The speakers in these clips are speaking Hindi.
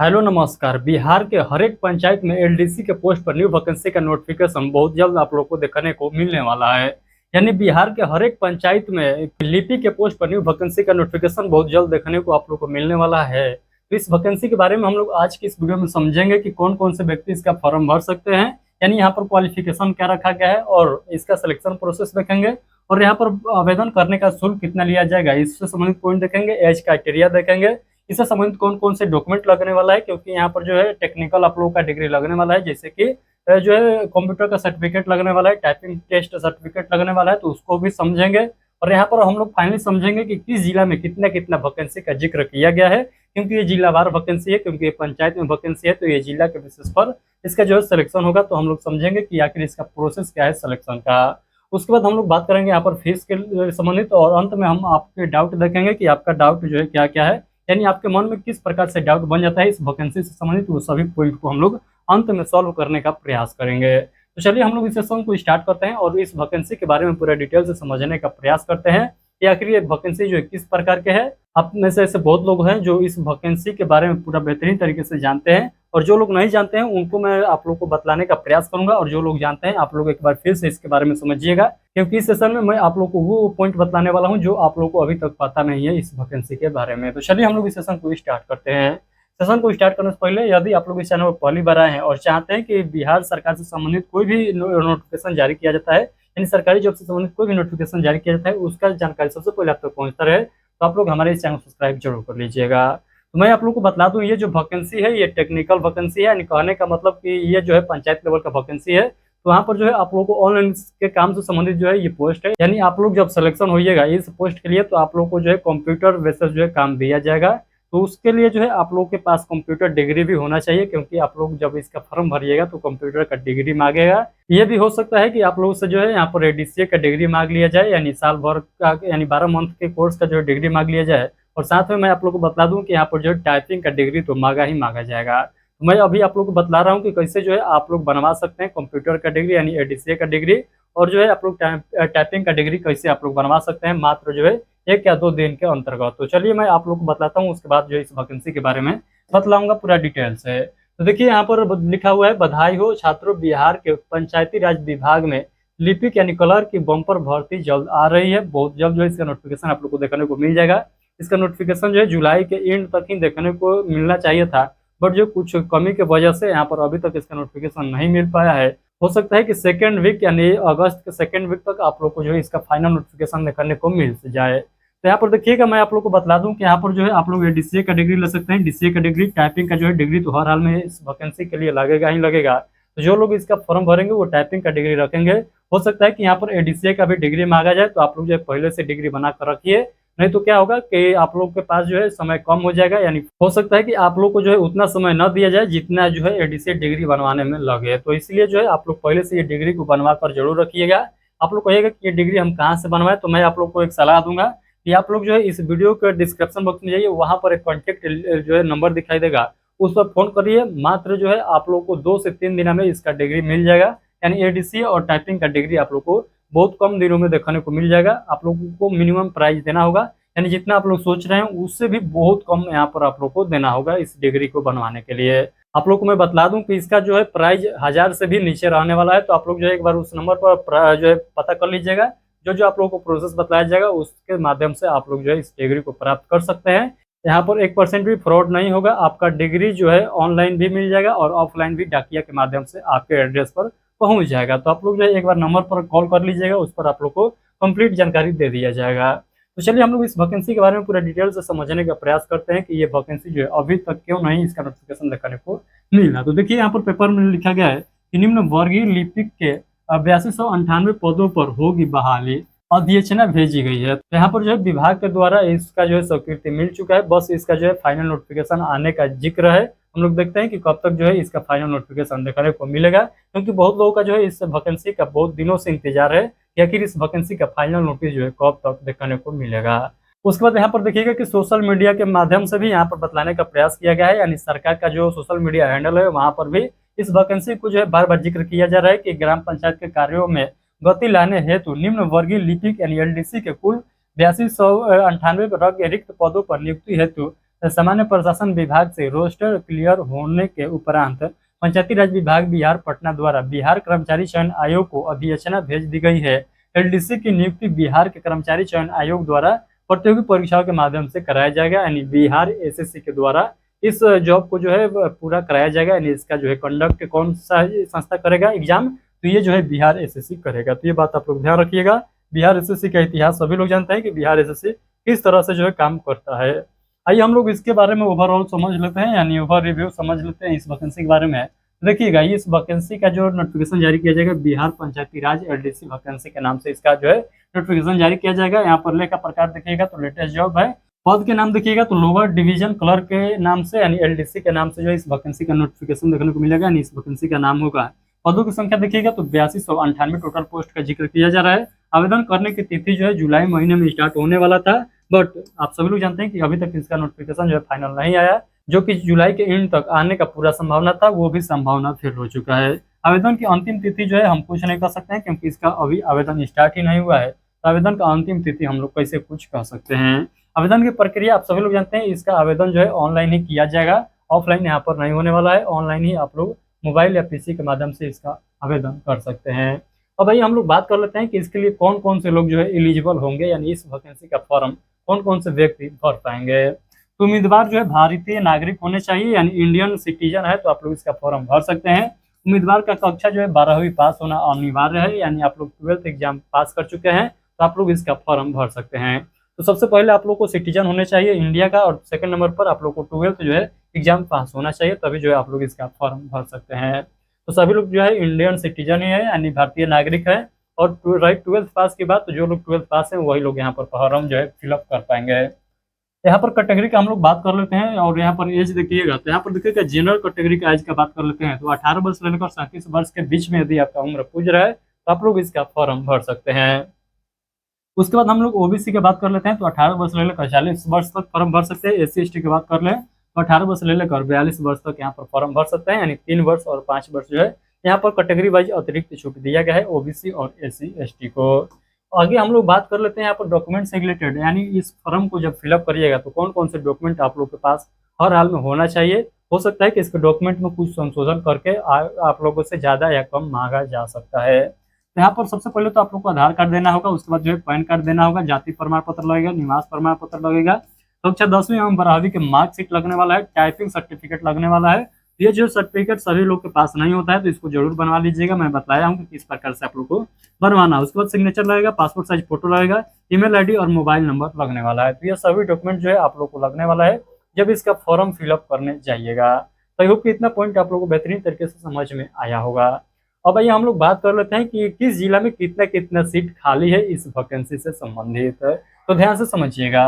हेलो नमस्कार। बिहार के हर एक पंचायत में एलडीसी के पोस्ट पर न्यू वैकेंसी का नोटिफिकेशन बहुत जल्द आप लोग को देखने को मिलने वाला है। यानी बिहार के हर एक पंचायत में लिपि के पोस्ट पर न्यू वैकेंसी का नोटिफिकेशन बहुत जल्द देखने को आप लोग को मिलने वाला है। तो इस वैकेंसी के बारे में हम लोग आज की इस वीडियो में समझेंगे कि कौन कौन से व्यक्ति इसका फॉर्म भर सकते हैं। यानी यहाँ पर क्वालिफिकेशन क्या रखा गया है और इसका सिलेक्शन प्रोसेस देखेंगे और यहाँ पर आवेदन करने का शुल्क कितना लिया जाएगा, इससे संबंधित पॉइंट देखेंगे, एज क्राइटेरिया देखेंगे, इससे संबंधित कौन कौन से डॉक्यूमेंट लगने वाला है, क्योंकि यहाँ पर जो है टेक्निकल आप लोगों का डिग्री लगने वाला है, जैसे कि जो है कंप्यूटर का सर्टिफिकेट लगने वाला है, टाइपिंग टेस्ट सर्टिफिकेट लगने वाला है, तो उसको भी समझेंगे। और यहाँ पर हम लोग फाइनली समझेंगे कि किस जिला में कितना कितना वैकेंसी का जिक्र किया गया है, क्योंकि ये जिलावार वैकेंसी है, क्योंकि ये पंचायत में वैकेंसी है, तो ये जिला के बेसिस पर इसका जो है सिलेक्शन होगा। तो हम लोग समझेंगे कि आखिर इसका प्रोसेस क्या है सिलेक्शन का। उसके बाद हम लोग बात करेंगे यहाँ पर फीस के संबंधित, और अंत में हम आपके डाउट देखेंगे कि आपका डाउट जो है क्या क्या है, यानी आपके मन में किस प्रकार से डाउट बन जाता है इस वैकेंसी से संबंधित, वो सभी पॉइंट को हम लोग अंत में सॉल्व करने का प्रयास करेंगे। तो चलिए हम लोग इस सेशन को स्टार्ट करते हैं और इस वैकेंसी के बारे में पूरा डिटेल से समझने का प्रयास करते हैं कि आखिर ये वैकेंसी जो है किस प्रकार के है। आप में से ऐसे बहुत लोग हैं जो इस वैकेंसी के बारे में पूरा बेहतरीन तरीके से जानते हैं, और जो लोग नहीं जानते हैं उनको मैं आप लोग को बतलाने का प्रयास करूंगा, और जो लोग जानते हैं आप लोग एक बार फिर से इसके बारे में समझिएगा, क्योंकि इस सेशन में मैं आप लोग को वो पॉइंट बतलाने वाला हूं जो आप लोग को अभी तक पता नहीं है इस वैकेंसी के बारे में। तो चलिए हम लोग इस सेशन को स्टार्ट करते हैं। सेशन को स्टार्ट करने से पहले यदि आप लोग इस चैनल पर पहली बार आए हैं और चाहते हैं कि बिहार सरकार से संबंधित कोई भी नोटिफिकेशन जारी किया जाता है, यानी सरकारी जॉब से संबंधित कोई भी नोटिफिकेशन जारी किया जाता है, उसका जानकारी सबसे पहले आप तक पहुंचता रहे, तो आप लोग हमारे इस चैनल को सब्सक्राइब जरूर कर लीजिएगा। तो मैं आप लोग को बता दूं, ये जो वैकेंसी है ये टेक्निकल वैकेंसी है, यानी कहने का मतलब कि ये जो है पंचायत लेवल का वैकेंसी है। तो वहाँ पर जो है आप लोगों को ऑनलाइन के काम से संबंधित जो है ये पोस्ट है, यानी आप लोग जब सिलेक्शन होइएगा इस पोस्ट के लिए, तो आप लोग को जो है कंप्यूटर बेसिस जो है काम दिया जाएगा। तो उसके लिए जो है आप लोग के पास कंप्यूटर डिग्री भी होना चाहिए, क्योंकि आप लोग जब इसका फॉर्म भरिएगा तो कंप्यूटर का डिग्री मांगेगा। ये भी हो सकता है कि आप लोगों से जो है यहाँ पर एडीसीए का डिग्री मांग लिया जाए, यानी साल भर का यानी 12 मंथ के कोर्स का जो है डिग्री मांग लिया जाए। और साथ में मैं आप लोग को बता दूं कि यहाँ पर जो है टाइपिंग का डिग्री तो मांगा ही मांगा जाएगा। तो मैं अभी आप लोग को बतला रहा हूँ कि कैसे जो है आप लोग बनवा सकते हैं कंप्यूटर का डिग्री यानी एडीसीए का डिग्री, और जो है आप लोग टाइपिंग का डिग्री कैसे आप लोग बनवा सकते हैं मात्र जो है 1 या 2 दिन के अंतर्गत। तो चलिए मैं आप लोग को बताता हूँ, उसके बाद जो है इस वैकेंसी के बारे में बतलाऊंगा पूरा डिटेल से। तो देखिए यहाँ पर लिखा हुआ है, बधाई हो छात्रों, बिहार के पंचायती राज विभाग में लिपिक यानी क्लर्क की बम्पर भर्ती जल्द आ रही है। बहुत जल्द जो है इसका नोटिफिकेशन आप लोग को देखने को मिल जाएगा। इसका नोटिफिकेशन जो है जुलाई के एंड तक ही देखने को मिलना चाहिए था, बट जो कुछ कमी की वजह से यहाँ पर अभी तक इसका नोटिफिकेशन नहीं मिल पाया है। हो सकता है कि सेकेंड वीक यानी अगस्त के सेकेंड वीक तक आप लोग को जो है इसका फाइनल नोटिफिकेशन देखने को मिल जाए। तो यहाँ पर देखिएगा, मैं आप लोग को बता दूं कि यहाँ पर जो है आप लोग डीसीए का डिग्री ले सकते हैं। डीसीए का डिग्री, टाइपिंग का जो है डिग्री तो हर हाल में इस वैकेंसी के लिए लगेगा ही लगेगा। तो जो लोग इसका फॉर्म भरेंगे वो टाइपिंग का डिग्री रखेंगे। हो सकता है कि यहाँ पर एडीसीए का भी डिग्री मांगा जाए, तो आप लोग जो है पहले से डिग्री बना कर रखिए, नहीं तो क्या होगा कि आप लोग के पास जो है समय कम हो जाएगा, यानी हो सकता है कि आप लोग को जो है उतना समय न दिया जाए जितना जो है एडीसीए डिग्री बनवाने में लगे। तो इसलिए जो है आप लोग पहले से ये डिग्री को बनवा कर जरूर रखिएगा। आप लोग कहिएगा कि ये डिग्री हम कहाँ से बनवाए, तो मैं आप लोग को एक सलाह दूंगा कि आप लोग जो है इस वीडियो के डिस्क्रिप्शन बॉक्स में जाइए, वहां पर एक कॉन्टेक्ट जो है नंबर दिखाई देगा, उस पर फोन करिए। मात्र जो है आप लोग को 2 से 3 दिन में इसका डिग्री मिल जाएगा, यानी एडीसी और टाइपिंग का डिग्री आप लोग को बहुत कम दिनों में देखने को मिल जाएगा। आप लोगों को मिनिमम प्राइस देना होगा, यानी जितना आप लोग सोच रहे हैं उससे भी बहुत कम यहाँ पर आप लोग को देना होगा इस डिग्री को बनवाने के लिए। आप लोग को मैं बतला दूं कि इसका जो है प्राइस 1000 से भी नीचे रहने वाला है। तो आप लोग जो है एक बार उस नंबर पर जो है पता कर लीजिएगा, जो जो आप लोगों को प्रोसेस बताया जाएगा उसके माध्यम से आप लोग जो है इस डिग्री को प्राप्त कर सकते हैं। यहाँ पर 1% भी फ्रॉड नहीं होगा, आपका डिग्री जो है ऑनलाइन भी मिल जाएगा और ऑफलाइन भी डाकिया के माध्यम से आपके एड्रेस पर पहुंच जाएगा। तो आप लोग जो है एक बार नंबर पर कॉल कर लीजिएगा, उस पर आप लोग को कंप्लीट जानकारी दे दिया जाएगा। तो चलिए हम लोग इस वैकेंसी के बारे में पूरा डिटेल से समझने का प्रयास करते हैं कि ये वैकेंसी जो है अभी तक क्यों नहीं इसका नोटिफिकेशन देखने को मिला। तो देखिए यहाँ पर पेपर में लिखा गया है कि निम्न वर्गीय लिपिक के 8298 पदों पर होगी बहाली, अधिसूचना भेजी गई है। तो यहाँ पर जो है विभाग के द्वारा इसका जो है स्वीकृति मिल चुका है, बस इसका जो है फाइनल नोटिफिकेशन आने का जिक्र है। हम लोग देखते हैं कि कब तक जो है इसका फाइनल नोटिफिकेशन देखने को मिलेगा, क्योंकि बहुत लोगों का जो है इस वैकेंसी का बहुत दिनों से इंतजार है कि आखिर इस वैकेंसी का फाइनल नोटिस जो है कब तक देखने को मिलेगा। उसके बाद यहाँ पर देखिएगा कि सोशल मीडिया के माध्यम से भी यहाँ पर बतलाने का प्रयास किया गया है, यानी सरकार का जो सोशल मीडिया हैंडल है वहां पर भी इस वैकेंसी को जो है बार बार जिक्र किया जा रहा है कि ग्राम पंचायत के कार्यों में गति लाने हेतु निम्न वर्गीय लिपिक यानी एलडीसी के कुल 8298 रिक्त पदों पर नियुक्ति हेतु सामान्य प्रशासन विभाग से रोस्टर क्लियर होने के उपरांत पंचायती राज विभाग बिहार पटना द्वारा बिहार कर्मचारी चयन आयोग को अधिसूचना भेज दी गई है। एलडीसी की नियुक्ति बिहार के कर्मचारी चयन आयोग द्वारा प्रतियोगी परीक्षाओं के माध्यम से कराया जाएगा, यानी बिहार एसएससी के द्वारा इस जॉब को जो है पूरा कराया जाएगा। यानी इसका जो है कंडक्ट कौन सा संस्था करेगा एग्जाम, तो ये जो है बिहार एसएससी करेगा। तो ये बात आप लोग ध्यान रखिएगा। बिहार एसएससी का इतिहास सभी लोग जानते हैं कि बिहार एसएससी किस तरह से जो है काम करता है। आइए हम लोग इसके बारे में ओवरऑल समझ लेते हैं, यानी ओवर रिव्यू समझ लेते हैं इस वैकेंसी के बारे में। देखिएगा, इस वैकेंसी का जो नोटिफिकेशन जारी किया जाएगा बिहार पंचायती राज एलडीसी वैकेंसी के नाम से इसका जो है नोटिफिकेशन जारी किया जाएगा। यहाँ पर लेखा प्रकार देखिएगा तो लेटेस्ट जॉब है। पद के नाम देखिएगा तो लोअर डिवीजन क्लर्क के नाम से यानी एलडीसी के नाम से जो है इस वैकेंसी का नोटिफिकेशन देखने को मिलेगा, यानी इस वैकेंसी का नाम होगा। पदों की संख्या देखिएगा तो 8298 टोटल पोस्ट का जिक्र किया जा रहा है। आवेदन करने की तिथि जो है जुलाई महीने में स्टार्ट होने वाला था, बट आप सभी लोग जानते हैं कि अभी तक इसका नोटिफिकेशन जो है फाइनल नहीं आया। जो कि जुलाई के एंड तक आने का पूरा संभावना था, वो भी संभावना फेल हो चुका है। आवेदन की अंतिम तिथि जो है हम कुछ नहीं कर सकते हैं, क्योंकि इसका अभी आवेदन स्टार्ट ही नहीं हुआ है। तो आवेदन का अंतिम तिथि हम लोग कैसे कुछ कह सकते हैं। आवेदन की प्रक्रिया आप सभी लोग जानते हैं, इसका आवेदन जो है ऑनलाइन ही किया जाएगा, ऑफलाइन यहाँ पर नहीं होने वाला है। ऑनलाइन ही आप लोग मोबाइल या पीसी के माध्यम से इसका आवेदन कर सकते हैं। अब भाई हम लोग बात कर लेते हैं कि इसके लिए कौन कौन से लोग जो है एलिजिबल होंगे, यानी इस वैकेंसी का फॉर्म कौन कौन से व्यक्ति भर पाएंगे। तो उम्मीदवार जो है भारतीय नागरिक होने चाहिए, यानी इंडियन सिटीजन है तो आप लोग इसका फॉर्म भर सकते हैं। उम्मीदवार का कक्षा जो है 12वीं पास होना अनिवार्य है, यानी आप लोग 12th एग्जाम पास कर चुके हैं तो आप लोग इसका फॉर्म भर सकते हैं। तो सबसे पहले आप लोग को सिटीजन होने चाहिए इंडिया का, और सेकंड नंबर पर आप लोग को 12th जो है एग्जाम पास होना चाहिए, तभी जो है आप लोग इसका फॉर्म भर सकते हैं। तो सभी लोग जो है इंडियन सिटीजन ही है, यानी भारतीय नागरिक है। और राइट 12th पास के बाद तो जो लोग 12th पास है वही लोग यहाँ पर फॉर्म जो है फिलअप कर पाएंगे। यहाँ पर कैटेगरी का हम लोग बात कर लेते हैं, और यहाँ पर एज देखिएगा तो यहाँ पर देखिएगा जनरल कैटेगरी का एज का बात कर लेते हैं तो 18 वर्ष से लेकर 37 वर्ष के बीच में यदि आपका उम्र पूज रहा है तो आप लोग इसका फॉर्म भर सकते हैं। उसके बाद हम लोग ओबीसी की बात कर लेते हैं तो 18 वर्ष ले लेकर 40 वर्ष तक फॉर्म भर सकते हैं। एससी एसटी की बात कर लें तो 18 वर्ष ले लेकर 42 वर्ष तक यहाँ पर फॉर्म भर सकते हैं, यानी 3 वर्ष और 5 वर्ष जो है यहाँ पर कैटेगरी वाइज अतिरिक्त छूट दिया गया है ओबीसी और एससी एसटी को। आगे हम लोग बात कर लेते हैं यहाँ पर डॉक्यूमेंट से रिलेटेड, यानी इस फॉर्म को जब फिलअप करिएगा तो कौन कौन से डॉक्यूमेंट आप लोग के पास हर हाल में होना चाहिए। हो सकता है कि इसके डॉक्यूमेंट में कुछ संशोधन करके आप लोगों से ज़्यादा या कम मांगा जा सकता है। तो यहाँ पर सबसे पहले तो आप लोग को आधार कार्ड देना होगा, उसके बाद जो है पैन कार्ड देना होगा, जाति प्रमाण पत्र लगेगा, निवास प्रमाण पत्र लगेगा, कक्षा 10वीं एवं 12वीं के मार्कशीट लगने वाला है, टाइपिंग सर्टिफिकेट लगने वाला है। ये जो सर्टिफिकेट सभी लोग के पास नहीं होता है तो इसको जरूर बनवा लीजिएगा। मैं बताया हूँ कि किस प्रकार से आप लोग को बनवाना है। उसके बाद सिग्नेचर लगेगा, पासपोर्ट साइज फोटो लगेगा, ईमेल आईडी और मोबाइल नंबर लगने वाला है। तो ये सभी डॉक्यूमेंट जो है आप लोग को लगने वाला है जब इसका फॉर्म फिलअप करने जाइएगा। तो आई होप कि इतना पॉइंट आप लोग को बेहतरीन तरीके से समझ में आया होगा। अब आइए हम लोग बात कर लेते हैं कि किस जिला में कितना कितना सीट खाली है इस वैकेंसी से संबंधित। तो ध्यान से समझिएगा,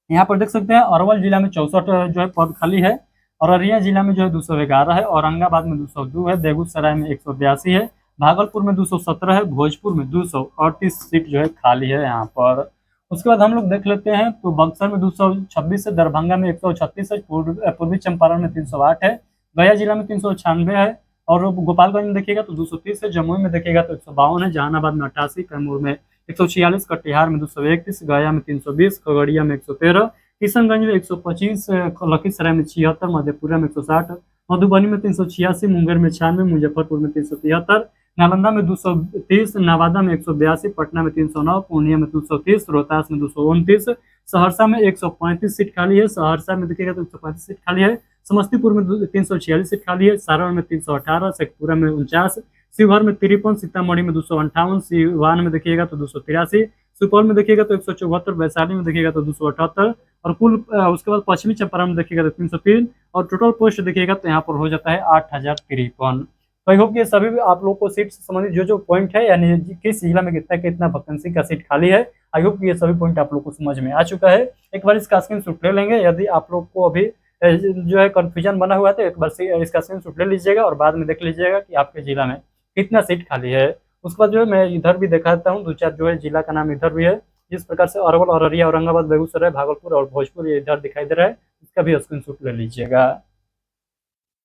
यहाँ पर देख सकते हैं अरवल जिला में 64 जो है पद खाली है, अररिया जिला में जो है 211 है, औरंगाबाद में 202 है, बेगूसराय में 182 है, भागलपुर में 217 है, भोजपुर में 238 सीट जो है खाली है यहाँ पर। उसके बाद हम लोग देख लेते हैं तो बक्सर में 226 है, दरभंगा में 136 है, पूर्वी चंपारण में 308 है, गया जिला में 396 है, और गोपालगंज में देखिएगा तो 230 है, जमुई में देखिएगा तो 152 है, जहानाबाद में 88, कैमूर में 146, कटिहार में 231, गया में 320, खगड़िया में 113, किशनगंज में 125, लखीसराय में 76, मधेपुरा में 160, मधुबनी में 386, मुंगेर में 96, मुजफ्फरपुर में 373, नालंदा में 230, नवादा में 182, पटना में 309, पूर्णिया में 230, रोहतास में 229, सहरसा में 135 सीट खाली है, सहरसा में देखिएगा तो 135 सीट खाली है, समस्तीपुर में 346 सीट खाली है, सारण में 318, शेखपुरा में 49, शिवहर में 53, सीतामढ़ी में 258, सिवान में देखिएगा तो 283, सुपौल में देखिएगा तो 174, वैशाली में देखिएगा तो 278, और कुल उसके बाद पश्चिमी चंपारण में देखिएगा तो 303, और टोटल पोस्ट देखिएगा तो यहाँ पर हो जाता है 8053। तो आई होप कि सभी आप लोग को सीट से संबंधित जो जो पॉइंट है, यानी किस जिला में कितना कितना वैकेंसी का सीट खाली है, आई होप कि ये सभी पॉइंट आप लोग को समझ में आ चुका है। एक बार इसका स्क्रीनशॉट ले लेंगे, यदि आप लोग को अभी जो है कन्फ्यूजन बना हुआ है तो एक बार इसका स्क्रीनशॉट ले लीजिएगा और बाद में देख लीजिएगा कि आपके जिला में कितना सीट खाली है। उसके बाद जो है मैं इधर भी दिखाता हूँ, 2-4 जो है जिला का नाम इधर भी है, जिस प्रकार से अरवल, अररिया, औरंगाबाद, बेगूसराय, भागलपुर और भोजपुर ये इधर दिखाई दे रहा है, इसका भी स्क्रीनशॉट ले लीजिएगा।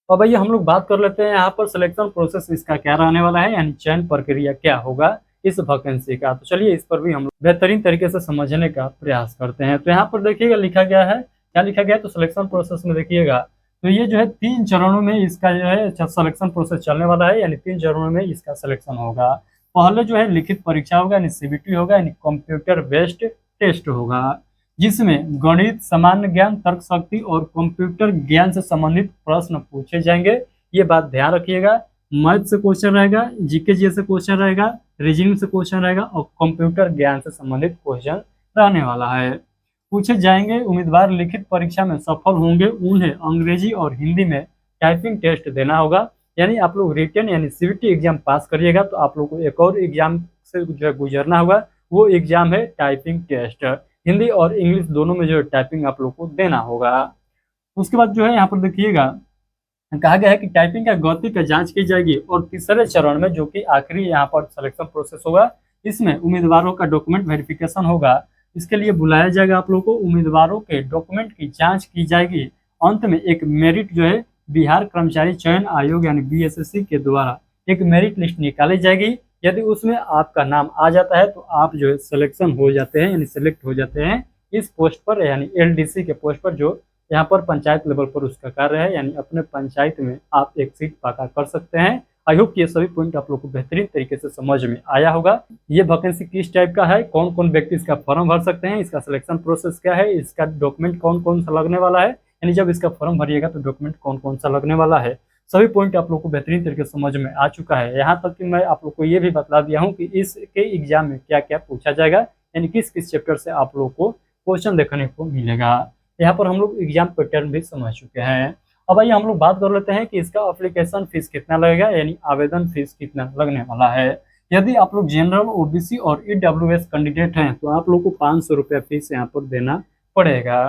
अब भैया हम लोग बात कर लेते हैं यहाँ पर सिलेक्शन प्रोसेस इसका क्या रहने वाला है, यानी चयन प्रक्रिया क्या होगा इस वैकेंसी का। तो चलिए इस पर भी हम लोग बेहतरीन तरीके से समझने का प्रयास करते हैं। तो यहाँ पर देखिएगा लिखा गया है क्या लिखा गया है, तो सिलेक्शन प्रोसेस में देखिएगा, तो ये जो है 3 चरणों में इसका जो है सिलेक्शन प्रोसेस चलने वाला है, यानी 3 चरणों में इसका सिलेक्शन होगा। पहले जो है लिखित परीक्षा होगा, यानी सीबीटी होगा, यानी कंप्यूटर बेस्ड टेस्ट होगा, जिसमें गणित, सामान्य ज्ञान, तर्क शक्ति और कंप्यूटर ज्ञान से संबंधित प्रश्न पूछे जाएंगे। ये बात ध्यान रखिएगा। मैथ से क्वेश्चन रहेगा, जीके जी से क्वेश्चन रहेगा, रीजनिंग से क्वेश्चन रहेगा और कंप्यूटर ज्ञान से संबंधित क्वेश्चन रहने वाला है, पूछे जाएंगे। उम्मीदवार लिखित परीक्षा में सफल होंगे उन्हें अंग्रेजी और हिंदी में टाइपिंग टेस्ट देना होगा। यानी आप लोग रिटन यानी सीबीटी एग्जाम पास करिएगा तो आप लोग को एक और एग्जाम से जो है गुजरना होगा, वो एग्जाम है टाइपिंग टेस्ट। हिंदी और इंग्लिश दोनों में जो है टाइपिंग आप लोग को देना होगा। उसके बाद जो है यहाँ पर देखिएगा, कहा गया है कि टाइपिंग का गति का जांच की जाएगी और तीसरे चरण में जो कि आखिरी यहाँ पर सिलेक्शन प्रोसेस होगा, इसमें उम्मीदवारों का डॉक्यूमेंट वेरिफिकेशन होगा। इसके लिए बुलाया जाएगा आप लोगों को, उम्मीदवारों के डॉक्यूमेंट की जांच की जाएगी। अंत में एक मेरिट जो है बिहार कर्मचारी चयन आयोग यानी बीएसएससी के द्वारा एक मेरिट लिस्ट निकाली जाएगी। यदि उसमें आपका नाम आ जाता है तो आप जो है सिलेक्शन हो जाते हैं, यानी सिलेक्ट हो जाते हैं इस पोस्ट पर, यानी एलडीसी के पोस्ट पर, जो यहाँ पर पंचायत लेवल पर उसका कार्य है, यानी अपने पंचायत में आप एक सीट पाकर कर सकते हैं। आई होप ये सभी पॉइंट आप लोग को बेहतरीन तरीके से समझ में आया होगा। ये वैकेंसी किस टाइप का है, कौन कौन व्यक्ति इसका फॉर्म भर सकते हैं, इसका सिलेक्शन प्रोसेस क्या है, इसका डॉक्यूमेंट कौन कौन सा लगने वाला है, यानी जब इसका फॉर्म भरिएगा तो डॉक्यूमेंट कौन कौन सा लगने वाला है, सभी पॉइंट आप लोग को बेहतरीन तरीके से समझ में आ चुका है। यहाँ तक कि मैं आप लोग को ये भी बता दिया हूँ कि इसके एग्जाम में क्या क्या पूछा जाएगा, यानी किस किस चैप्टर से आप लोग को क्वेश्चन देखने को मिलेगा। यहाँ पर हम लोग एग्जाम पैटर्न भी समझ चुके हैं। अब आइए हम लोग बात कर लेते हैं कि इसका एप्लीकेशन फीस कितना लगेगा, यानी आवेदन फीस कितना लगने वाला है। यदि आप लोग जनरल, ओबीसी और ईडब्ल्यूएस कैंडिडेट हैं तो आप लोग को 500 रुपया फीस यहाँ पर देना पड़ेगा।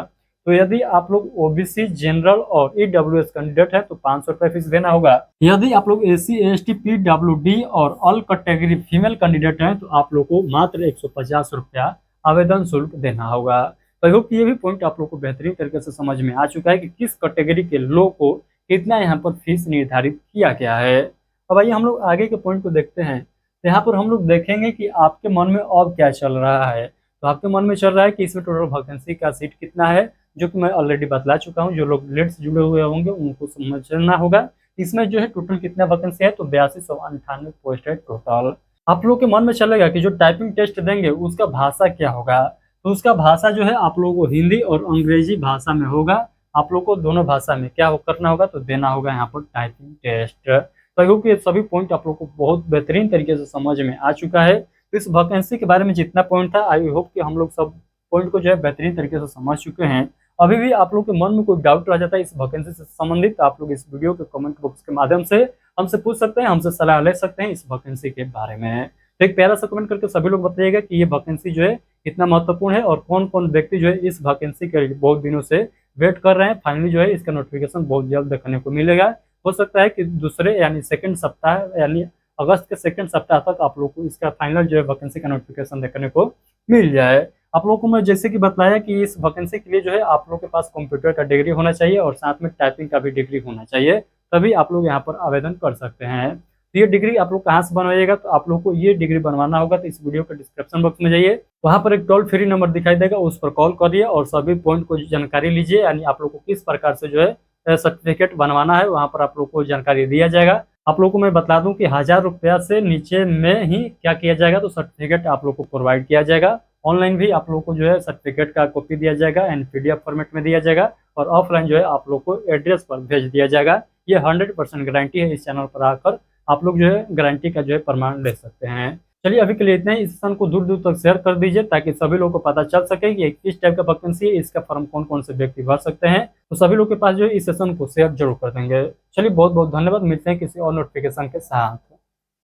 तो यदि आप लोग ओबीसी, जनरल और ईडब्ल्यूएस कैंडिडेट हैं तो 500 रुपया फीस देना होगा। यदि आप लोग एससी, एसटी, पीडब्ल्यूडी और ऑल कैटेगरी फीमेल कैंडिडेट हैं तो आप लोग को मात्र 150 रुपया आवेदन शुल्क देना होगा। तो आई होप ये भी पॉइंट आप लोग को बेहतरीन तरीके से समझ में आ चुका है कि किस कैटेगरी के लोग को कितना यहाँ पर फीस निर्धारित किया गया है। अब आइए हम लोग आगे के पॉइंट को देखते हैं। तो यहाँ पर हम लोग देखेंगे कि आपके मन में अब क्या चल रहा है। तो आपके मन में चल रहा है कि इसमें टोटल वैकेंसी का सीट कितना है, जो कि मैं ऑलरेडी बतला चुका हूँ। जो लोग लेट से जुड़े हुए होंगे उनको समझना होगा। इसमें जो है टोटल कितना वैकेंसी है, तो 8298 पोस्ट है टोटल। आप लोग के मन में चलेगा कि जो टाइपिंग टेस्ट देंगे उसका भाषा क्या होगा, तो उसका भाषा जो है आप लोगों को हिंदी और अंग्रेजी भाषा में होगा। आप लोग को दोनों भाषा में क्या करना होगा, तो देना होगा यहाँ पर टाइपिंग टेस्ट। तो आई होप ये सभी पॉइंट आप लोग को बहुत बेहतरीन तरीके से समझ में आ चुका है। तो इस वैकेंसी के बारे में जितना पॉइंट था, आई होप कि हम लोग सब पॉइंट को जो है बेहतरीन तरीके से समझ चुके हैं। अभी भी आप लोग के मन में कोई डाउट रह जाता है इस वैकेंसी से संबंधित, आप लोग इस वीडियो के कमेंट बॉक्स के माध्यम से हमसे पूछ सकते हैं, हमसे सलाह ले सकते हैं इस वैकेंसी के बारे में। तो एक प्यारा सा कमेंट करके सभी लोग बताइएगा कि ये वैकेंसी जो है कितना महत्वपूर्ण है और कौन कौन व्यक्ति जो है इस वैकेंसी के लिए बहुत दिनों से वेट कर रहे हैं। फाइनली जो है इसका नोटिफिकेशन बहुत जल्द देखने को मिलेगा। हो सकता है कि दूसरे यानी सेकंड सप्ताह यानी अगस्त के सेकंड सप्ताह तक आप लोग को इसका फाइनल जो है वैकेंसी का नोटिफिकेशन देखने को मिल जाए। आप लोगों को मैं जैसे कि बताया कि इस वैकेंसी के लिए जो है आप लोग के पास कंप्यूटर का डिग्री होना चाहिए और साथ में टाइपिंग का भी डिग्री होना चाहिए, तभी आप लोग यहाँ पर आवेदन कर सकते हैं। तो ये डिग्री आप लोग कहाँ से बनवाइएगा, तो आप लोग को ये डिग्री बनवाना होगा तो इस वीडियो के डिस्क्रिप्शन बॉक्स में जाइए, वहाँ पर एक टोल फ्री नंबर दिखाई देगा, उस पर कॉल करिए और सभी पॉइंट को जानकारी लीजिए। यानी आप लोग को किस प्रकार से जो है सर्टिफिकेट बनवाना है, वहाँ पर आप लोग को जानकारी दिया जाएगा। आप लोग को मैं बता दूं कि 1000 रुपया से नीचे में ही क्या किया जाएगा, तो सर्टिफिकेट आप लोग को प्रोवाइड किया जाएगा। ऑनलाइन भी आप लोग को जो है सर्टिफिकेट का कॉपी दिया जाएगा एंड पीडीएफ फॉर्मेट में दिया जाएगा, और ऑफलाइन जो है आप लोग को एड्रेस पर भेज दिया जाएगा। ये 100% गारंटी है। इस चैनल पर आकर आप लोग जो है गारंटी का जो है प्रमाण ले सकते हैं। चलिए अभी के लिए इतना ही। इस सेशन को दूर दूर तक शेयर कर दीजिए ताकि सभी लोगों को पता चल सके कि किस टाइप का वैकेंसी है, इसका फॉर्म कौन कौन से व्यक्ति भर सकते हैं। तो सभी लोग के पास जो है इस सेशन को शेयर जरूर कर देंगे। चलिए बहुत बहुत धन्यवाद, मिलते हैं किसी और नोटिफिकेशन के साथ।